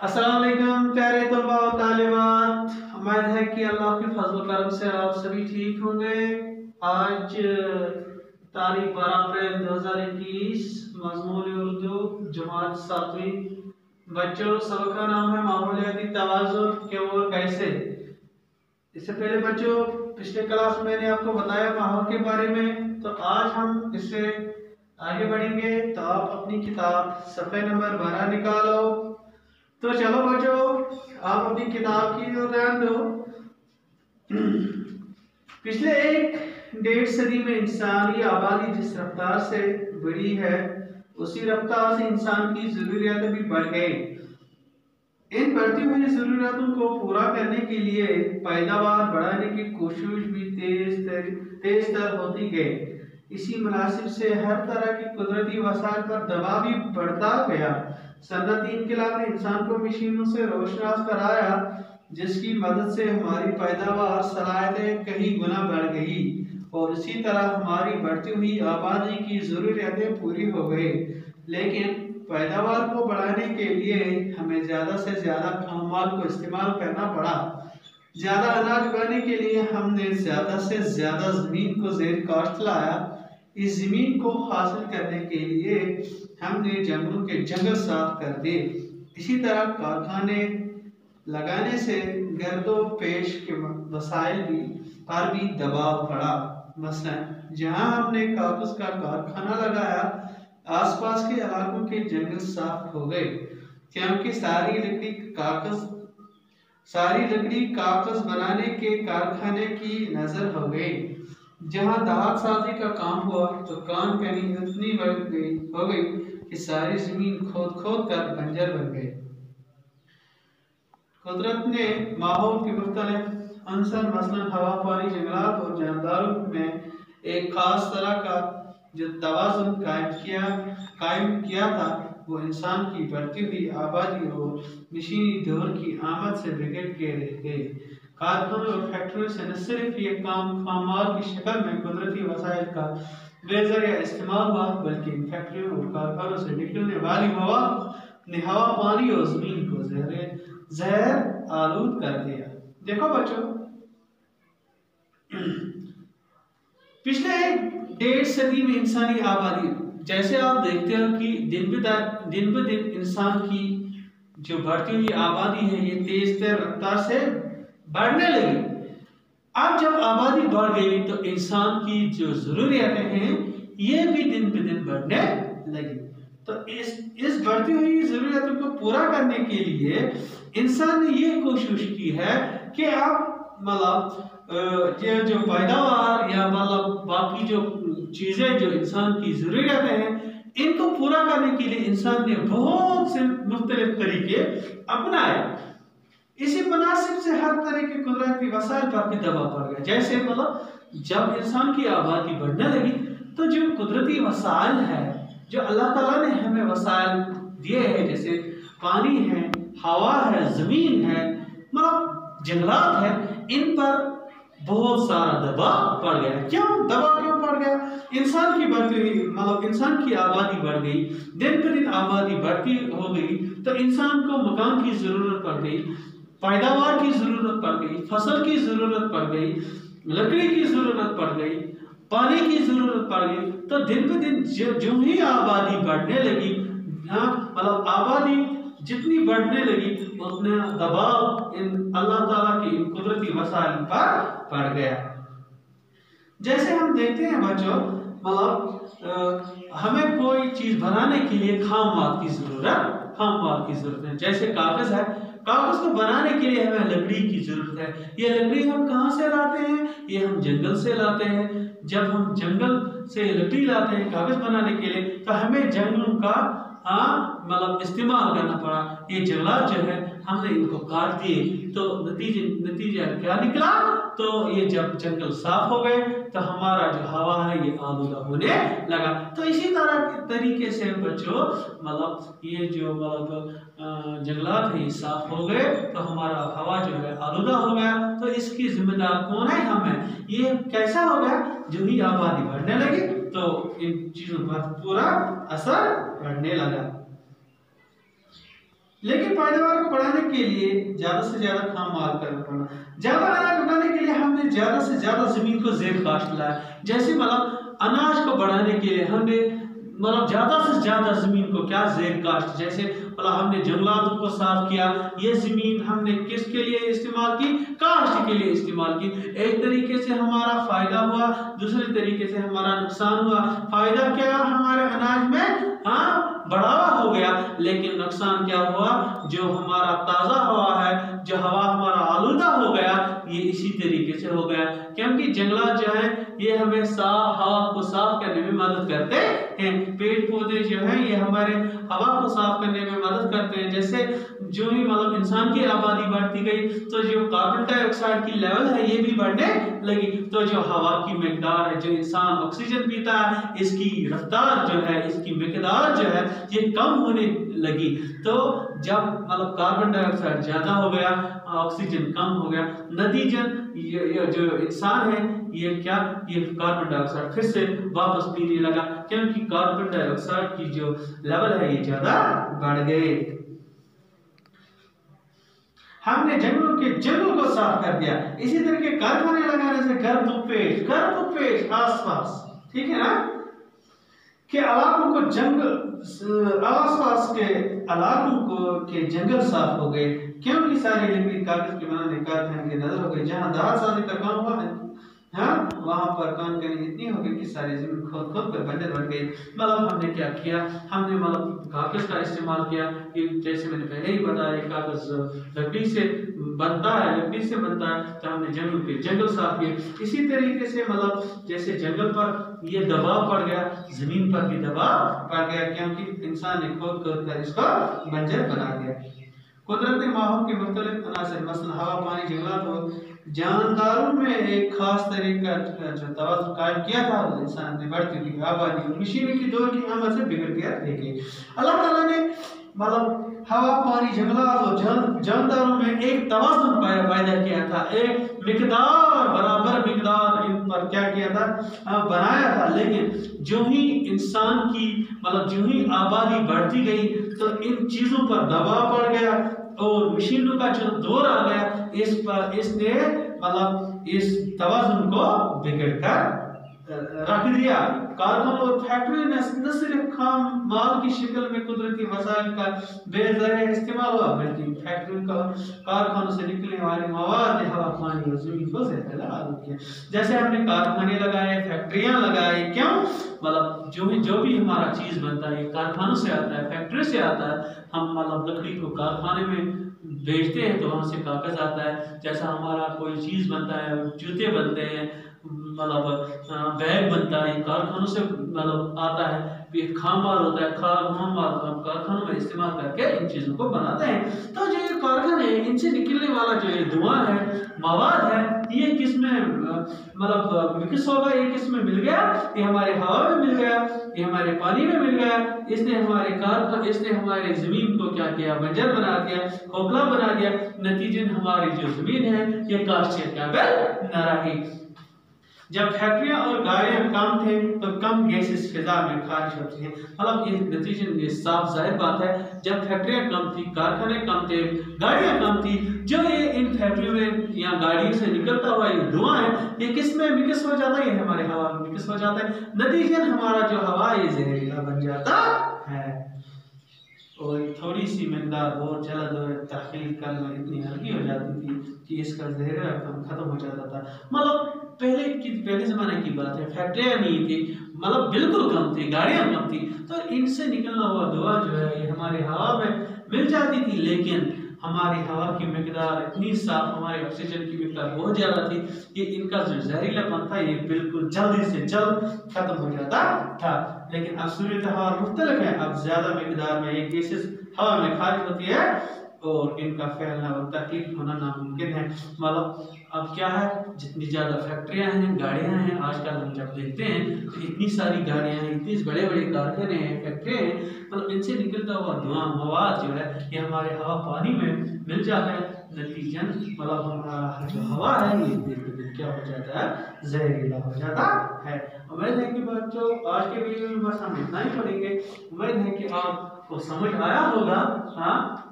अस्सलाम वालेकुम प्यारे तलबा और तालिबात। उम्मीद है कि अल्लाह के फजल करम से आप सभी ठीक होंगे। आज तारीख 12 अप्रैल 2021, मज़मून उर्दू जमात 7वीं। बच्चों, सबक का नाम है माहौलियाती तवाज़ुन के और कैसे। इससे पहले बच्चों, पिछले क्लास में मैंने आपको बताया माहौल के बारे में, तो आज हम इससे आगे बढ़ेंगे। तो आप अपनी किताब सफ़े नंबर 12 निकालो। तो चलो बच्चों, आप अपनी किताब की ओर ध्यान दो। पिछले 1.5 सदी में इंसानी आबादी जिस रफ्तार से बढ़ी है, उसी रफ्तार से इंसान की जरूरियातें भी बढ़ गई। इन बढ़ती हुई जरूरियातों को पूरा करने के लिए पैदावार बढ़ाने की कोशिश भी तेज तर होती गई। इसी मुनासिब से हर तरह की कुदरती वसाइल पर दबाव भी बढ़ता गया। सनअती इनकलाब ने इंसान को मशीनों से रोशनास कराया, जिसकी मदद से हमारी पैदावार सलाहियतें कई गुना बढ़ गई और इसी तरह हमारी बढ़ती हुई आबादी की जरूरियातें पूरी हो गई। लेकिन पैदावार को बढ़ाने के लिए हमें ज्यादा से ज्यादा खामाल को इस्तेमाल करना पड़ा। ज्यादा अनाज उगाने के लिए हमने ज्यादा से ज्यादा जमीन को ज़ेर काश्त लाया। इस जमीन को हासिल करने के लिए हमने जंगलों के जंगल साफ कर दिए। इसी तरह कारखाने लगाने से गर्दो पेश के वसाइल पर भी दबाव पड़ा। मसलन जहां हमने कागज का कारखाना लगाया, आसपास के इलाकों के जंगल साफ हो गए, क्योंकि सारी लकड़ी कागज बनाने के कारखाने की नजर हो गई। जहां दाहत साजी का काम हुआ तो काम करनी इतनी हो गई कि सारी जमीन खोद खोद कर बंजर बन गई। कुदरत ने माहौल के मुख्तलिफ अंसर मसलन हवा, पानी, जंगलात और जानदारों में एक खास तरह का जो तवाज़ुन कायम किया था, वो इंसान की बढ़ती हुई आबादी और मशीनी दौर की आमद से बिगड़ के रह गए। कारखानों और फैक्ट्रियों से न सिर्फ ये खामाल की शक्ल में कुदरती वसाइल का बेजरिया इस्तेमाल हुआ, बल्कि इन फैक्ट्रियों और कारखानों से निकलने वाली हवा ने हवा, पानी और जमीन को जहर आलूद कर दिया। देखो बच्चों, पिछले 1.5 सदी में इंसानी आबादी, जैसे आप देखते हो कि दिन ब दिन इंसान की जो बढ़ती हुई आबादी है, ये तेज रफ्तार से बढ़ने लगी। अब जब आबादी बढ़ गई तो इंसान की जो जरूरियातें हैं, ये भी दिन ब दिन बढ़ने लगी। तो इस बढ़ती हुई जरूरियातों को पूरा करने के लिए इंसान ने ये कोशिश की है कि आप ये जो पैदावार या बाकी जो चीजें जो इंसान की जरूरियातें हैं, इनको पूरा करने के लिए इंसान ने बहुत से मुख्तलिफ तरीके अपनाए। इसी मुनासिब से हर तरह के कुदरती वसाइल पर भी दबाव पड़ गया। जैसे जब इंसान की आबादी बढ़ने लगी तो जो कुदरती वसाइल है, जो अल्लाह ताला ने हमें वसाइल दिए हैं, जैसे पानी है, हवा है, जमीन है, जंगलात है, इन पर बहुत सारा दबाव पड़ गया। दबाव क्यों पड़ गया? इंसान की बढ़ती हुई इंसान की आबादी बढ़ गई, दिन पर दिन आबादी बढ़ती हो गई, तो इंसान को मकान की जरूरत पड़ गई, पैदावार की जरूरत पड़ गई, फसल की जरूरत पड़ गई, लकड़ी की जरूरत पड़ गई, पानी की जरूरत पड़ गई। तो दिन ब दिन जो ही आबादी बढ़ने लगी, आबादी जितनी बढ़ने लगी, उतना दबाव इन अल्लाह ताला की इन कुदरती वसाइल पर पड़ गया। जैसे हम देखते हैं बच्चों, हमें कोई चीज बनाने के लिए खाम माल की जरूरत है। जैसे कागज है, कागज को बनाने के लिए हमें लकड़ी की जरूरत है। ये लकड़ी हम कहाँ से लाते हैं? ये हम जंगल से लाते हैं। जब हम जंगल से लकड़ी लाते हैं कागज बनाने के लिए, तो हमें जंगलों का इस्तेमाल करना पड़ा। ये जंगलात जो है, हमने इनको काट दिए, तो नतीजा क्या निकला? तो ये जब जंगल साफ हो गए तो हमारा जो हवा है ये आलूदा होने लगा। तो इसी तरह के तरीके से बच्चों, ये जो जंगलात है ये साफ हो गए तो हमारा हवा जो है आलूदा हो गया। तो इसकी जिम्मेदार कौन है? हम हैं। ये कैसा हो गया? जो ही आबादी बढ़ने लगी तो इन चीजों पर पूरा असर पड़ने लगा। लेकिन पैदावार को बढ़ाने के लिए ज्यादा से ज्यादा खाम माल करना पड़ा। ज्यादा अनाज उगाने के लिए हमने ज्यादा से ज्यादा जमीन को जेर काश्त लाया। जैसे मतलब अनाज को बढ़ाने के लिए हमने मतलब ज्यादा से ज्यादा जमीन को क्या जेर काश्त, जैसे मतलब हमने जंगलातों को साफ किया। ये जमीन हमने किसके लिए इस्तेमाल की? काश्त के लिए इस्तेमाल की। एक तरीके से हमारा फायदा हुआ, दूसरे तरीके से हमारा नुकसान हुआ। फायदा क्या? हमारे अनाज में बढ़ावा हो गया, लेकिन नुकसान क्या हुआ? जो हमारा ताजा हवा है, जो हवा हमारा आलूदा हो गया, ये इसी तरीके से हो गया। क्योंकि जंगलात जो है ये हमें साफ हवा को साफ करने में मदद करते हैं। पेड़ पौधे जो है ये हमारे हवा को साफ करने में मदद करते हैं। जैसे जो ही मतलब इंसान की आबादी बढ़ती गई तो जो कार्बन डाइऑक्साइड की लेवल है ये भी बढ़ने लगी। तो जो हवा की मिकदार है, जो इंसान ऑक्सीजन पीता है, इसकी रफ्तार जो है, इसकी मिकदार जो है ये कम होने लगी। तो जब मतलब कार्बन डाइऑक्साइड ज्यादा हो गया, ऑक्सीजन कम हो गया, नतीजन ये जो इंसान है ये क्या, ये कार्बन डाइऑक्साइड फिर से वापस पीने लगा, क्योंकि कार्बन डाइऑक्साइड की जो लेवल है ये ज्यादा बढ़ गए। हमने जंगल को साफ कर दिया। इसी तरह के कारखाने लगाने से गर्दपेश आसपास, ठीक है ना, के इलाकों को आसपास के इलाकों को के जंगल साफ हो गए, क्योंकि सारे लकड़ी कागज के बनाने कारखाने के नजर हो गए। जहाँ 10 साल का काम हुआ है वहां पर काम करनी इतनी हो गई कि सारी जमीन खोद कर बंजर बन गई। मतलब हमने क्या किया? हमने मतलब कागज का इस्तेमाल किया। जैसे मैंने पहले ही बताया कागज लकड़ी से बनता है, तो हमने जंगल साफ किए। इसी तरीके से मतलब जैसे जंगल पर ये दबाव पड़ गया, जमीन पर भी दबाव पड़ गया, क्योंकि इंसान ने खोद कर इसको बंजर बना दिया। कुदरत ने माहौल के मुख्तलिफ अनासर मसलन हवा, पानी, जंगलात और जानदारों में एक खास तरीका जो तवाज़ुन कायम किया था, इंसान ने बढ़ती हुई आबादी और मशीनरी की दौर की आमद से बिगड़ गया। देखिए अल्लाह ताला ने मतलब हवा, पानी, जंगलात और जानदारों में एक तवाज़ुन पैदा किया था, एक बराबर मिकदार इन पर क्या किया था? बनाया था। लेकिन जो ही इंसान की मतलब जो ही आबादी बढ़ती गई तो इन चीजों पर दबाव पड़ गया और मशीनों का जो दौर आ गया, इसने मतलब इस तवाज़ुन को बिगड़ कर रख दिया। कारखानों और फैक्ट्री ने न सिर्फ खाम माल की शक्ल में कुदरती वसाइल का बेज़रिया इस्तेमाल हुआ, बल्कि फैक्ट्री कारखानों से निकलने वाले मवाद हवा, पानी और जमीन को ज़हरीला आलूद किया। जैसे हमने कारखाने लगाए, फैक्ट्रियां लगाई, क्यों? मतलब जो भी हमारा चीज बनता है कारखानों से आता है, फैक्ट्री से आता है। हम मतलब लकड़ी को कारखाने में बेचते हैं तो वहां से कागज आता है। जैसा हमारा कोई चीज बनता है, जूते बनते हैं, मतलब बैग बनता है, कारखानों से मतलब आता है। एक खाम माल होता है, खाम माल कारखानों में इस्तेमाल करके इन चीजों को बनाते हैं। तो जो ये कारखाने हैं इनसे निकलने वाला जो ये धुआं है, मवाद है, ये किस में मतलब मिक्स होगा? ये किस में मिल गया? ये हमारे हवा में मिल गया, ये हमारे पानी में मिल गया। इसने हमारे जमीन को क्या किया? बंजर बना दिया, खोखला बना दिया। नतीजन हमारी जो जमीन है ये काश्त के काबिल न रही। जब फैक्ट्रियां और गाड़ियां कम थे तो कम गैसेस फिजा में खारिज होती हैं। मतलब ये नतीजन ये साफ जाहिर बात है, जब फैक्ट्रियां कम थी, कारखाने कम थे, गाड़ियां कम थी, जो ये इन फैक्ट्रियों में या गाड़ियों से निकलता हुआ ये धुआं है ये किस में मिक्स हो जाता है? ये हमारे हवा में मिक्स हो जाता है। नतीजन हमारा जो हवा ये जहरीला बन जाता है। और थोड़ी सी मिकदार और जल्द और तहकीक करना इतनी हल्की हो जाती थी कि इसका जहरीला खत्म हो जाता था। मतलब पहले जमाने की बात है, फैक्ट्रियां नहीं थी, मतलब बिल्कुल कम थी, गाड़ियां कम थी, तो इनसे निकलना हुआ धुआं जो है ये हमारे हवा में मिल जाती थी। लेकिन हमारी हवा की मिकदार इतनी साफ, हमारे ऑक्सीजन की मिकदार बहुत ज्यादा थी कि इनका जो जहरीलापन था ये बिल्कुल जल्दी से जल्द खत्म हो जाता था। लेकिन अब सूरत हाल मुख्तलिफ है। अब ज्यादा मिकदार में ये गैसेस हवा में खारिज होती है और इनका फैलना और तकलीफ होना नामुमकिन है। मतलब अब क्या है, जितनी ज़्यादा फैक्ट्रियां हैं, गाड़ियां हैं, आजकल हम जब देखते हैं तो इतनी सारी गाड़ियां हैं, इतनी बड़े बड़े कारखाने हैं, फैक्ट्रियां हैं, मतलब इनसे निकलता हुआ धुआं मवाद जो है ये हमारे हवा पानी में मिल जाता है। नतीजन मतलब हमारा जो हवा है ये दिन ब दिन क्या हो जाता है? जहरीला हो जाता है। उम्मीद है कि बच्चों आज के वीडियो में बस हम इतना ही पढ़ेंगे। उम्मीद है कि आपको समझ आया होगा। हाँ।